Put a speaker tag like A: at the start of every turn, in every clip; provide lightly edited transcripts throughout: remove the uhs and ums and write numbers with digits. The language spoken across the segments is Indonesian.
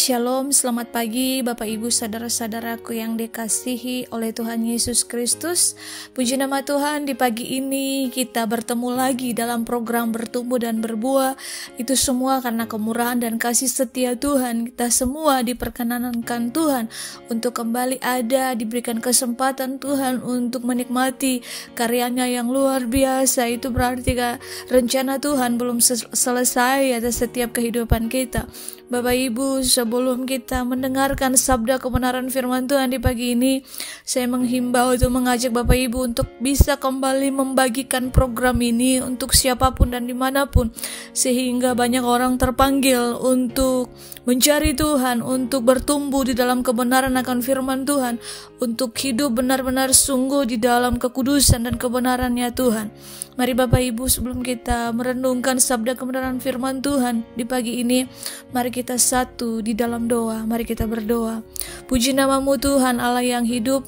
A: Shalom, selamat pagi Bapak Ibu saudara-saudaraku yang dikasihi oleh Tuhan Yesus Kristus. Puji nama Tuhan, di pagi ini kita bertemu lagi dalam program bertumbuh dan berbuah. Itu semua karena kemurahan dan kasih setia Tuhan. Kita semua diperkenankan Tuhan untuk kembali ada, diberikan kesempatan Tuhan untuk menikmati karyanya yang luar biasa. Itu berarti rencana Tuhan belum selesai atas setiap kehidupan kita. Bapak Ibu, sebelum kita mendengarkan sabda kebenaran firman Tuhan di pagi ini, saya menghimbau untuk mengajak Bapak Ibu untuk bisa kembali membagikan program ini untuk siapapun dan dimanapun, sehingga banyak orang terpanggil untuk mencari Tuhan, untuk bertumbuh di dalam kebenaran akan firman Tuhan, untuk hidup benar-benar sungguh di dalam kekudusan dan kebenarannya Tuhan. Mari Bapak Ibu, sebelum kita merenungkan sabda kebenaran firman Tuhan di pagi ini, mari kita satu di dalam doa. Mari kita berdoa. Puji namamu Tuhan, Allah yang hidup,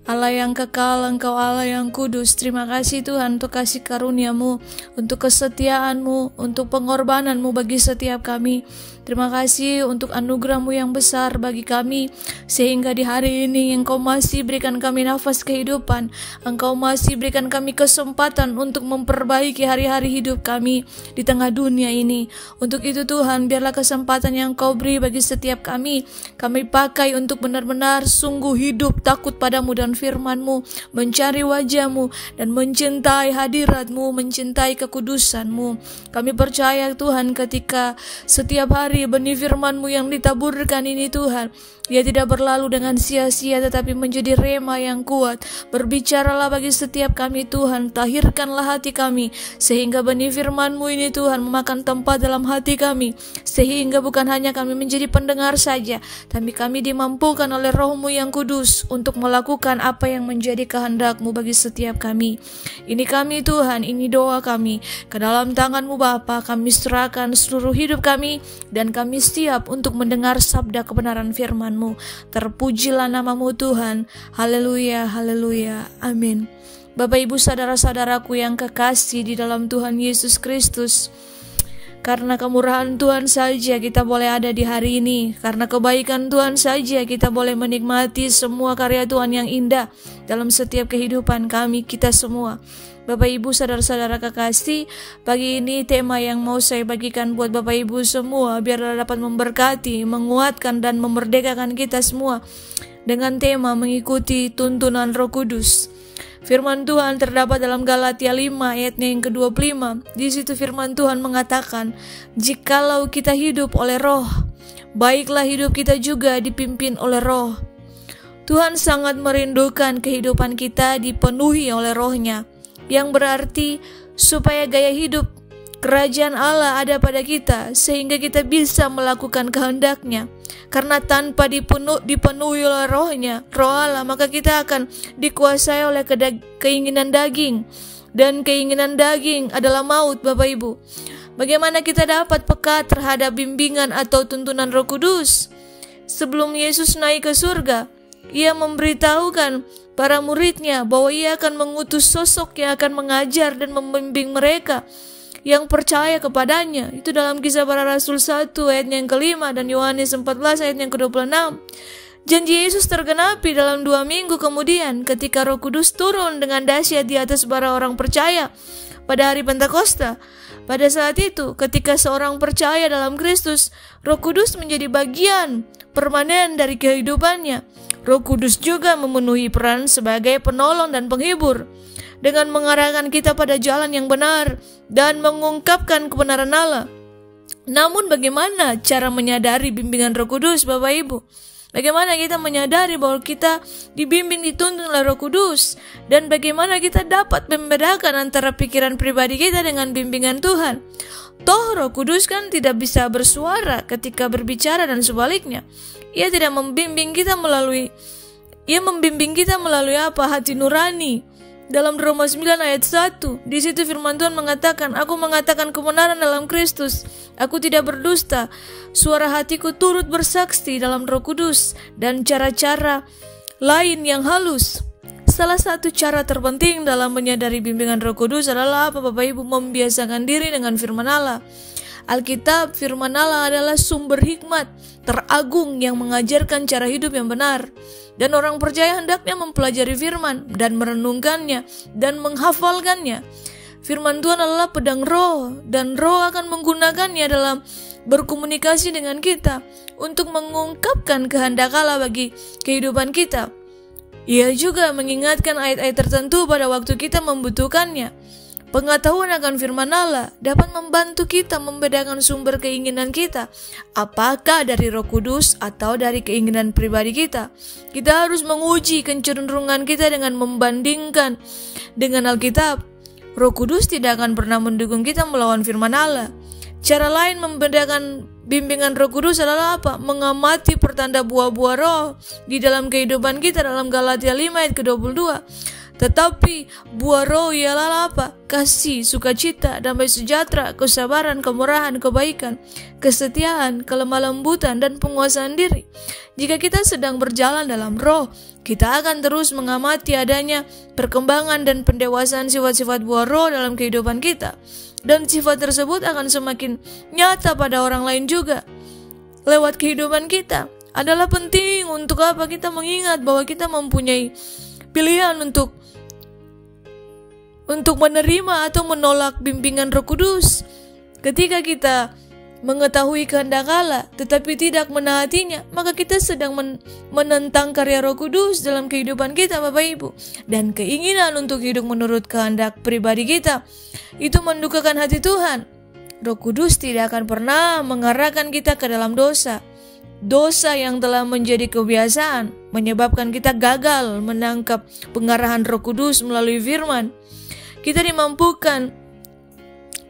A: Allah yang kekal, Engkau Allah yang kudus. Terima kasih Tuhan untuk kasih karunia-Mu, untuk kesetiaan-Mu, untuk pengorbanan-Mu bagi setiap kami. Terima kasih untuk anugerah-Mu yang besar bagi kami, sehingga di hari ini Engkau masih berikan kami nafas kehidupan. Engkau masih berikan kami kesempatan untuk memperbaiki hari-hari hidup kami di tengah dunia ini. Untuk itu Tuhan, biarlah kesempatan yang Kau beri bagi setiap kami pakai untuk benar-benar sungguh hidup takut padamu dan firman-Mu, mencari wajah-Mu dan mencintai hadirat-Mu, mencintai kekudusan-Mu. Kami percaya Tuhan, ketika setiap hari benih firman-Mu yang ditaburkan ini Tuhan, ia tidak berlalu dengan sia-sia, tetapi menjadi rema yang kuat. Berbicaralah bagi setiap kami Tuhan, tahirkanlah hati kami, sehingga benih firman-Mu ini Tuhan memakan tempat dalam hati kami, sehingga bukan hanya kami menjadi pendengar saja, tapi kami dimampukan oleh Roh-Mu yang kudus untuk melakukan apa yang menjadi kehendak-Mu bagi setiap kami. Ini kami Tuhan, ini doa kami, ke dalam tangan-Mu Bapa kami serahkan seluruh hidup kami, dan kami siap untuk mendengar sabda kebenaran firman-Mu. Terpujilah nama-Mu Tuhan. Haleluya, haleluya, amin. Bapak Ibu saudara-saudaraku yang kekasih di dalam Tuhan Yesus Kristus, karena kemurahan Tuhan saja kita boleh ada di hari ini. Karena kebaikan Tuhan saja kita boleh menikmati semua karya Tuhan yang indah dalam setiap kehidupan kami, kita semua. Bapak Ibu saudara-saudara kekasih, pagi ini tema yang mau saya bagikan buat Bapak Ibu semua, biarlah dapat memberkati, menguatkan dan memerdekakan kita semua, dengan tema mengikuti tuntunan Roh Kudus. Firman Tuhan terdapat dalam Galatia 5 ayatnya yang ke-25. Di situ firman Tuhan mengatakan, jikalau kita hidup oleh Roh, baiklah hidup kita juga dipimpin oleh Roh. Tuhan sangat merindukan kehidupan kita dipenuhi oleh Roh-Nya, yang berarti supaya gaya hidup kerajaan Allah ada pada kita, sehingga kita bisa melakukan kehendak-Nya. Karena tanpa dipenuhi oleh Roh-Nya, Roh Allah, maka kita akan dikuasai oleh keinginan daging, dan keinginan daging adalah maut. Bapak Ibu, bagaimana kita dapat peka terhadap bimbingan atau tuntunan Roh Kudus? Sebelum Yesus naik ke surga, Ia memberitahukan para murid-Nya bahwa Ia akan mengutus sosok yang akan mengajar dan membimbing mereka yang percaya kepadanya. Itu dalam Kisah Para Rasul 1 ayat yang ke-5 dan Yohanes 14 ayat yang ke-26. Janji Yesus tergenapi dalam 2 minggu kemudian ketika Roh Kudus turun dengan dahsyat di atas para orang percaya pada hari Pentakosta. Pada saat itu, ketika seorang percaya dalam Kristus, Roh Kudus menjadi bagian permanen dari kehidupannya. Roh Kudus juga memenuhi peran sebagai penolong dan penghibur, dengan mengarahkan kita pada jalan yang benar dan mengungkapkan kebenaran Allah. Namun bagaimana cara menyadari bimbingan Roh Kudus, Bapak Ibu? Bagaimana kita menyadari bahwa kita dibimbing, dituntun oleh Roh Kudus? Dan bagaimana kita dapat membedakan antara pikiran pribadi kita dengan bimbingan Tuhan? Toh Roh Kudus kan tidak bisa bersuara ketika berbicara dan sebaliknya. Ia tidak membimbing kita melalui apa? Hati nurani. Dalam Roma 9 ayat 1, di situ firman Tuhan mengatakan, aku mengatakan kebenaran dalam Kristus, aku tidak berdusta, suara hatiku turut bersaksi dalam Roh Kudus, dan cara-cara lain yang halus. Salah satu cara terpenting dalam menyadari bimbingan Roh Kudus adalah apa, Bapak Ibu? Membiasakan diri dengan firman Allah. Alkitab, firman Allah adalah sumber hikmat teragung yang mengajarkan cara hidup yang benar. Dan orang percaya hendaknya mempelajari firman dan merenungkannya dan menghafalkannya. Firman Tuhan adalah pedang roh, dan roh akan menggunakannya dalam berkomunikasi dengan kita untuk mengungkapkan kehendak Allah bagi kehidupan kita. Ia juga mengingatkan ayat-ayat tertentu pada waktu kita membutuhkannya. Pengetahuan akan firman Allah dapat membantu kita membedakan sumber keinginan kita, apakah dari Roh Kudus atau dari keinginan pribadi kita. Kita harus menguji kecenderungan kita dengan membandingkan dengan Alkitab. Roh Kudus tidak akan pernah mendukung kita melawan firman Allah. Cara lain membedakan bimbingan Roh Kudus adalah apa? Mengamati pertanda buah-buah roh di dalam kehidupan kita dalam Galatia 5 ayat ke-22. Tetapi buah roh ialah apa? Kasih, sukacita, damai sejahtera, kesabaran, kemurahan, kebaikan, kesetiaan, kelemah lembutan, dan penguasaan diri. Jika kita sedang berjalan dalam roh, kita akan terus mengamati adanya perkembangan dan pendewasaan sifat-sifat buah roh dalam kehidupan kita. Dan sifat tersebut akan semakin nyata pada orang lain juga. Lewat kehidupan kita adalah penting untuk apa? Kita mengingat bahwa kita mempunyai pilihan untuk menerima atau menolak bimbingan Roh Kudus. Ketika kita mengetahui kehendak Allah tetapi tidak menaatinya, maka kita sedang menentang karya Roh Kudus dalam kehidupan kita, Bapak Ibu. Dan keinginan untuk hidup menurut kehendak pribadi kita itu mendukakan hati Tuhan. Roh Kudus tidak akan pernah mengarahkan kita ke dalam dosa. Dosa yang telah menjadi kebiasaan menyebabkan kita gagal menangkap pengarahan Roh Kudus melalui firman. Kita dimampukan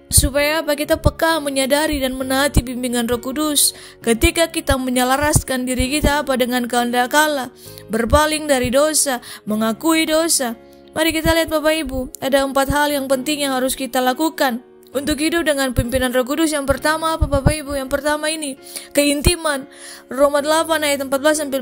A: supaya kita peka menyadari dan menaati bimbingan Roh Kudus. Ketika kita menyelaraskan diri kita dengan kehendak Allah, berpaling dari dosa, mengakui dosa. Mari kita lihat Bapak Ibu, ada 4 hal yang penting yang harus kita lakukan untuk hidup dengan pimpinan Roh Kudus. Yang pertama apa Bapak Ibu? Yang pertama ini keintiman. Roma 8 ayat 14-15.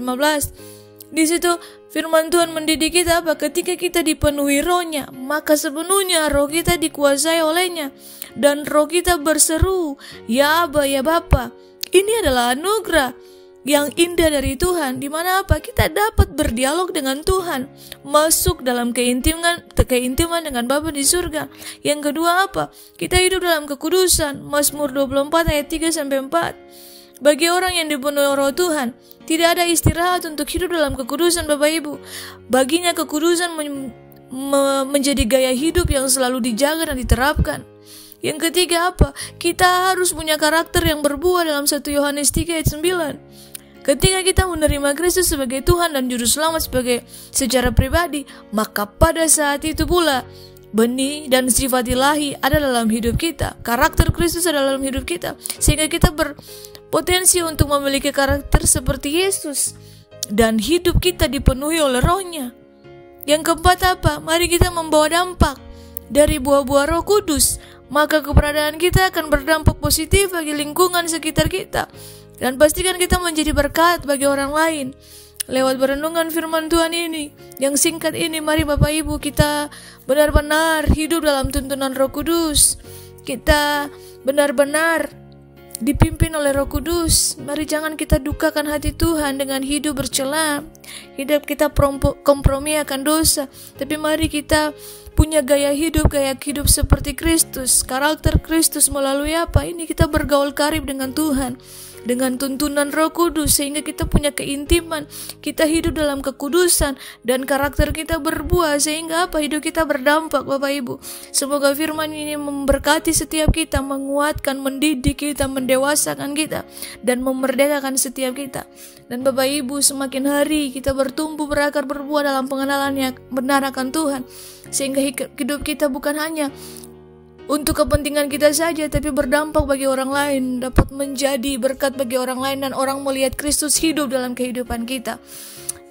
A: Di situ firman Tuhan mendidik kita apa? Ketika kita dipenuhi rohnya, maka sepenuhnya roh kita dikuasai olehnya. Dan roh kita berseru, ya Aba, ya Bapa. Ini adalah anugerah yang indah dari Tuhan, di mana apa? Kita dapat berdialog dengan Tuhan, masuk dalam keintiman dengan Bapa di surga. Yang kedua apa? Kita hidup dalam kekudusan. Mazmur 24 ayat 3-4. Bagi orang yang dipenuhi roh Tuhan, tidak ada istirahat untuk hidup dalam kekudusan, Bapak Ibu. Baginya kekudusan menjadi gaya hidup yang selalu dijaga dan diterapkan. Yang ketiga apa? Kita harus punya karakter yang berbuah dalam 1 Yohanes 3 ayat 9. Ketika kita menerima Kristus sebagai Tuhan dan Juru Selamat secara pribadi, maka pada saat itu pula benih dan sifat ilahi ada dalam hidup kita. Karakter Kristus ada dalam hidup kita, sehingga kita berpotensi untuk memiliki karakter seperti Yesus, dan hidup kita dipenuhi oleh rohnya. Yang keempat apa? Mari kita membawa dampak dari buah-buah Roh Kudus, maka keberadaan kita akan berdampak positif bagi lingkungan sekitar kita. Dan pastikan kita menjadi berkat bagi orang lain. Lewat berenungan firman Tuhan ini, yang singkat ini, mari Bapak Ibu kita benar-benar hidup dalam tuntunan Roh Kudus. Kita benar-benar dipimpin oleh Roh Kudus. Mari jangan kita dukakan hati Tuhan dengan hidup bercela, hidup kita kompromi akan dosa. Tapi mari kita punya gaya hidup seperti Kristus, karakter Kristus. Melalui apa? Ini kita bergaul karib dengan Tuhan, dengan tuntunan Roh Kudus, sehingga kita punya keintiman, kita hidup dalam kekudusan, dan karakter kita berbuah, sehingga apa? Hidup kita berdampak, Bapak Ibu. Semoga firman ini memberkati setiap kita, menguatkan, mendidik kita, mendewasakan kita, dan memerdekakan setiap kita. Dan Bapak Ibu, semakin hari kita bertumbuh, berakar, berbuah dalam pengenalan yang benar akan Tuhan, sehingga hidup kita bukan hanya untuk kepentingan kita saja, tapi berdampak bagi orang lain, dapat menjadi berkat bagi orang lain, dan orang melihat Kristus hidup dalam kehidupan kita.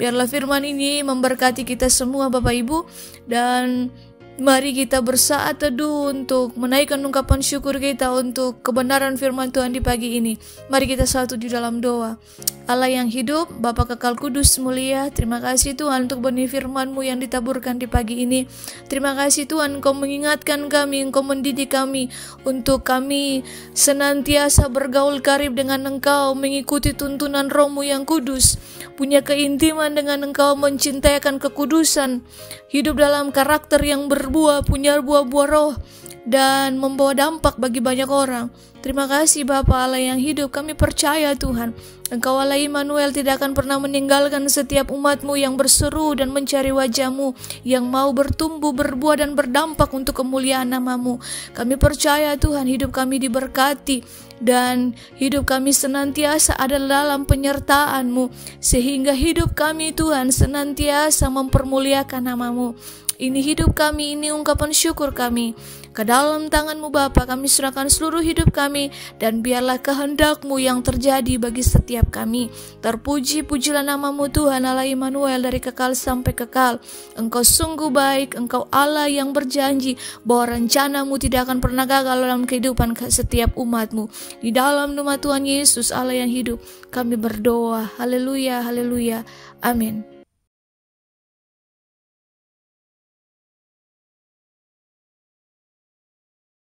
A: Biarlah firman ini memberkati kita semua Bapak Ibu, dan Mari kita bersaat teduh untuk menaikkan ungkapan syukur kita untuk kebenaran firman Tuhan di pagi ini. Mari kita satu di dalam doa. Allah yang hidup, Bapa kekal kudus mulia, terima kasih Tuhan untuk benih firman-Mu yang ditaburkan di pagi ini. Terima kasih Tuhan, Engkau mengingatkan kami, Engkau mendidik kami untuk kami senantiasa bergaul karib dengan Engkau, mengikuti tuntunan Roh-Mu yang kudus, punya keintiman dengan Engkau, mencintai akan kekudusan, hidup dalam karakter yang berbuah, punya buah-buah roh, dan membawa dampak bagi banyak orang. Terima kasih Bapa Allah yang hidup, kami percaya Tuhan, Engkau Allah Immanuel tidak akan pernah meninggalkan setiap umat-Mu yang berseru dan mencari wajah-Mu, yang mau bertumbuh, berbuah dan berdampak untuk kemuliaan nama-Mu. Kami percaya Tuhan, hidup kami diberkati dan hidup kami senantiasa ada dalam penyertaan-Mu, sehingga hidup kami Tuhan senantiasa mempermuliakan nama-Mu. Ini hidup kami, ini ungkapan syukur kami. Ke dalam tangan-Mu Bapa kami serahkan seluruh hidup kami, dan biarlah kehendak-Mu yang terjadi bagi setiap kami. Terpuji-pujilah nama-Mu Tuhan Allah Immanuel dari kekal sampai kekal. Engkau sungguh baik, Engkau Allah yang berjanji bahwa rencana-Mu tidak akan pernah gagal dalam kehidupan setiap umat-Mu. Di dalam nama Tuhan Yesus Allah yang hidup kami berdoa. Haleluya, haleluya, amin.